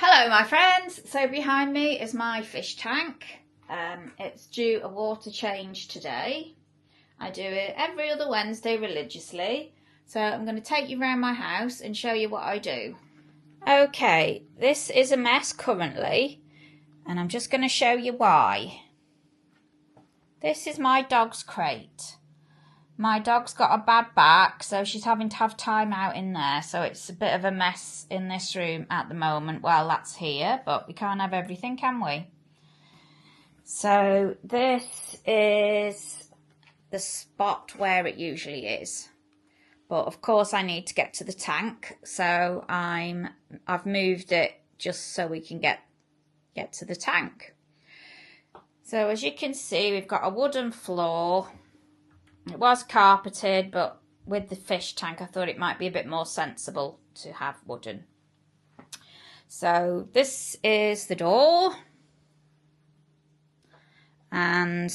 Hello my friends, so behind me is my fish tank. It's due a water change today. I do it every other Wednesday religiously, so I'm going to take you around my house and show you what I do. Okay, this is a mess currently, and I'm just going to show you why. This is my dog's crate. My dog's got a bad back, so she's having to have time out in there. So it's a bit of a mess in this room at the moment. Well, that's here, but we can't have everything, can we? So this is the spot where it usually is. But of course I need to get to the tank, so I've moved it just so we can get to the tank. So as you can see, we've got a wooden floor. It was carpeted, but with the fish tank I thought it might be a bit more sensible to have wooden. So this is the door, and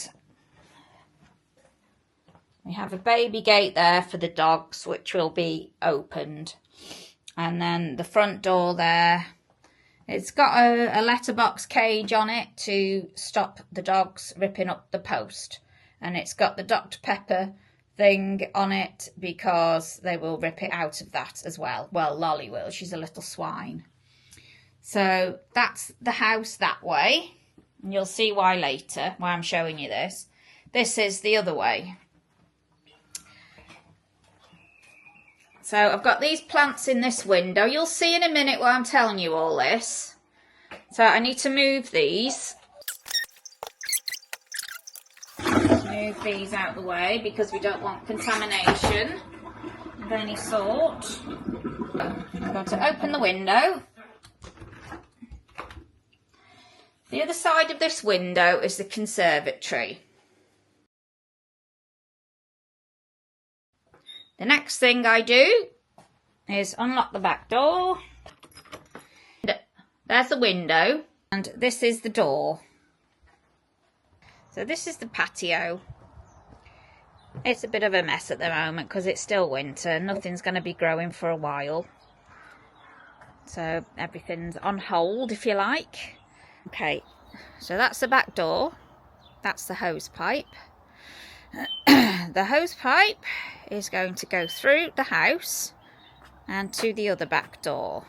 we have a baby gate there for the dogs which will be opened, and then the front door there, it's got a letterbox cage on it to stop the dogs ripping up the post. And it's got the Dr. Pepper thing on it because they will rip it out of that as well. Well, Lolly will. She's a little swine. So that's the house that way. And you'll see why later, why I'm showing you this. This is the other way. So I've got these plants in this window. You'll see in a minute why I'm telling you all this. So I need to move these. Move these out of the way because we don't want contamination of any sort. I've got to open the window. The other side of this window is the conservatory. The next thing I do is unlock the back door. There's the window, and this is the door. So this is the patio. It's a bit of a mess at the moment because it's still winter. Nothing's going to be growing for a while. So everything's on hold, if you like. Okay, so that's the back door. That's the hose pipe. The hose pipe is going to go through the house and to the other back door.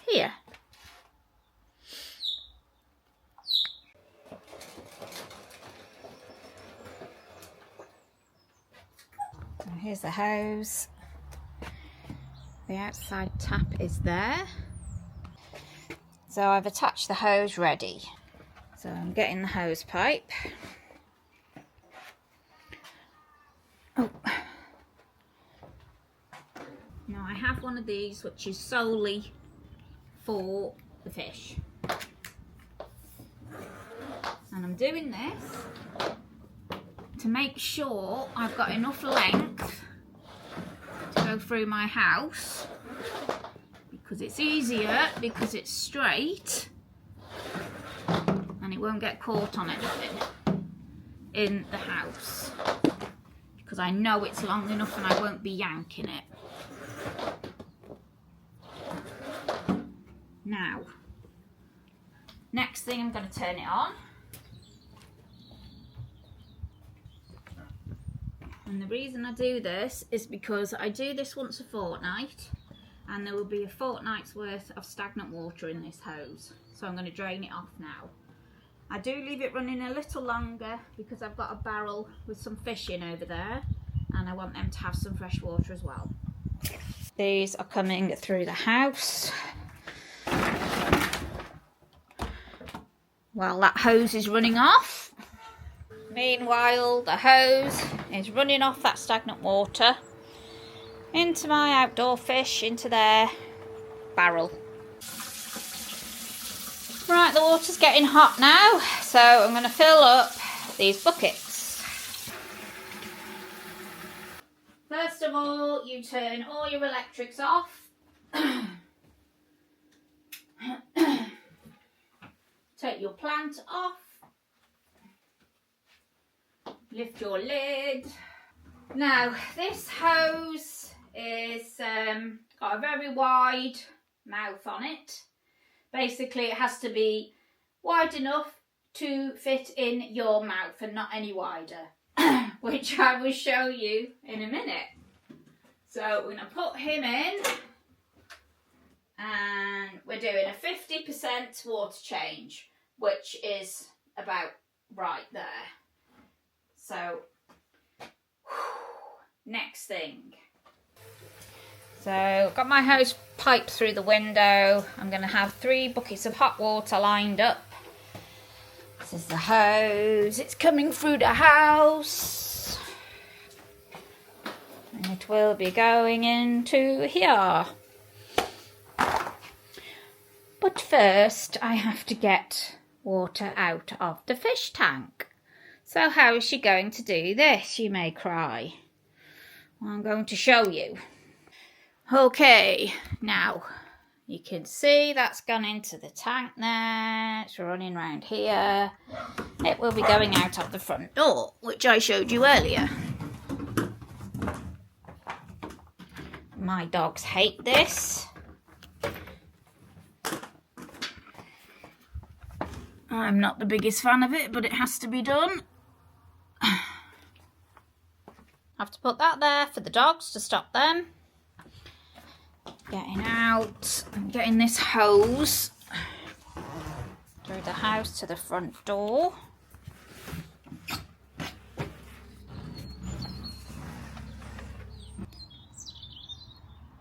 Here. Here's the hose. The outside tap is there. So I've attached the hose ready. So I'm getting the hose pipe. Oh. Now I have one of these which is solely for the fish. And I'm doing this to make sure I've got enough length to go through my house, because it's easier because it's straight and it won't get caught on anything in the house, because I know it's long enough and I won't be yanking it. Now, next thing, I'm going to turn it on. And the reason I do this is because I do this once a fortnight, and there will be a fortnight's worth of stagnant water in this hose. So I'm going to drain it off now. I do leave it running a little longer because I've got a barrel with some fish in over there, and I want them to have some fresh water as well. These are coming through the house. While that hose is running off. Meanwhile, the hose is running off that stagnant water into my outdoor fish, into their barrel. Right, the water's getting hot now, so I'm going to fill up these buckets. First of all, you turn all your electrics off. Take your plant off. Lift your lid. Now, this hose is got a very wide mouth on it. Basically, it has to be wide enough to fit in your mouth and not any wider, which I will show you in a minute. So we're going to put him in, and we're doing a 50% water change, which is about right there. So, next thing. So, got my hose pipe through the window. I'm going to have 3 buckets of hot water lined up. This is the hose. It's coming through the house. And it will be going into here. But first, I have to get water out of the fish tank. So how is she going to do this, you may cry? Well, I'm going to show you. Okay, now you can see that's gone into the tank there. It's running around here. It will be going out of the front door, which I showed you earlier. My dogs hate this. I'm not the biggest fan of it, but it has to be done. I have to put that there for the dogs to stop them getting out and getting this hose through the house to the front door.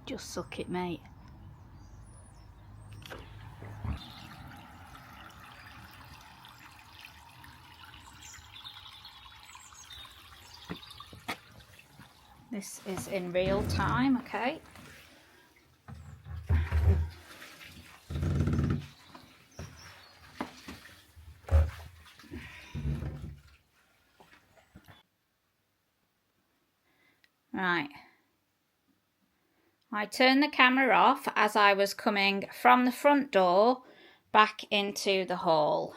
Just suck it, mate. This is in real time, okay? Right. I turned the camera off as I was coming from the front door back into the hall.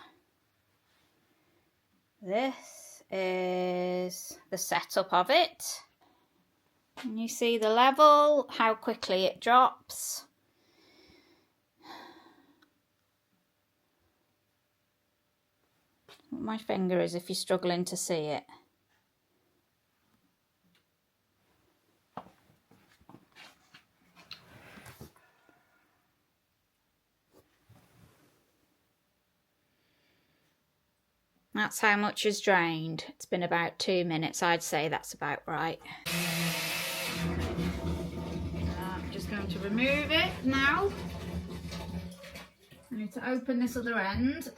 This is the setup of it. And you see the level, how quickly it drops. My finger is if you're struggling to see it. That's how much is drained. It's been about 2 minutes. I'd say that's about right. I'm just going to remove it now. I need to open this other end.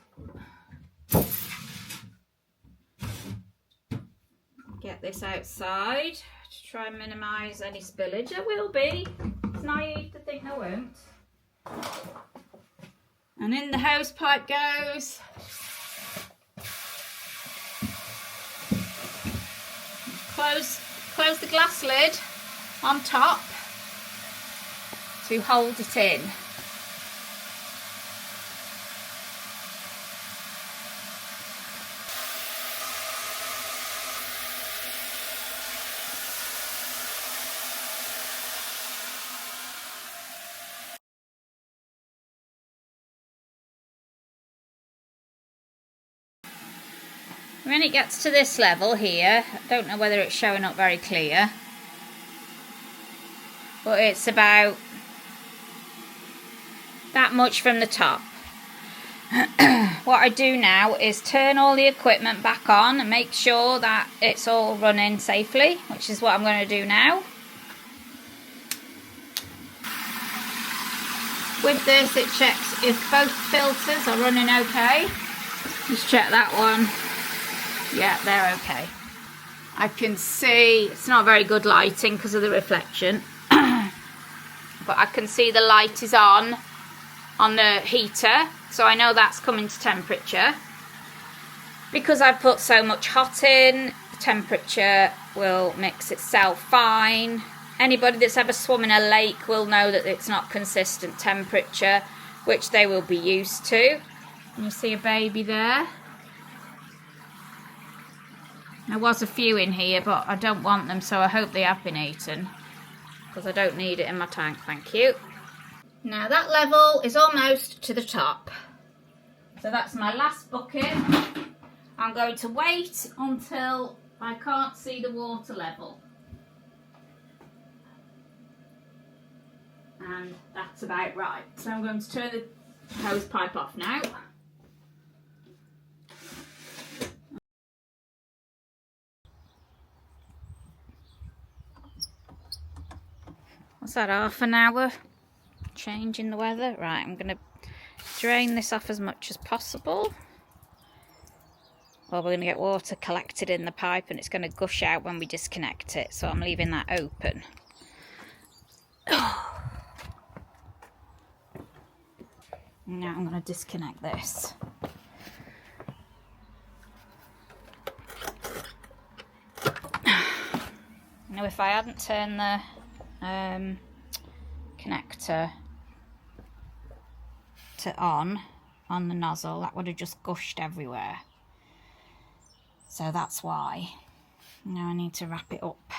Get this outside to try and minimise any spillage. There will be. It's naive to think there won't. And in the hose pipe goes. Close the glass lid on top to hold it in. When it gets to this level here, I don't know whether it's showing up very clear, but it's about that much from the top. What I do now is turn all the equipment back on and make sure that it's all running safely, which is what I'm going to do now. With this, it checks if both filters are running okay. Just check that one. Yeah, they're okay. I can see, it's not very good lighting because of the reflection, but I can see the light is on the heater, so I know that's coming to temperature. Because I put so much hot in, the temperature will mix itself fine. Anybody that's ever swum in a lake will know that it's not consistent temperature, which they will be used to. And you see a baby there. There was a few in here, but I don't want them, so I hope they have been eaten, because I don't need it in my tank, thank you. Now that level is almost to the top. So that's my last bucket. I'm going to wait until I can't see the water level. And that's about right. So I'm going to turn the hose pipe off now. What's that, half an hour change in the weather? Right, I'm going to drain this off as much as possible. Well, we're going to get water collected in the pipe and it's going to gush out when we disconnect it. So I'm leaving that open. Now I'm going to disconnect this. Now if I hadn't turned the connector to on the nozzle, that would have just gushed everywhere. So that's why. Now I need to wrap it up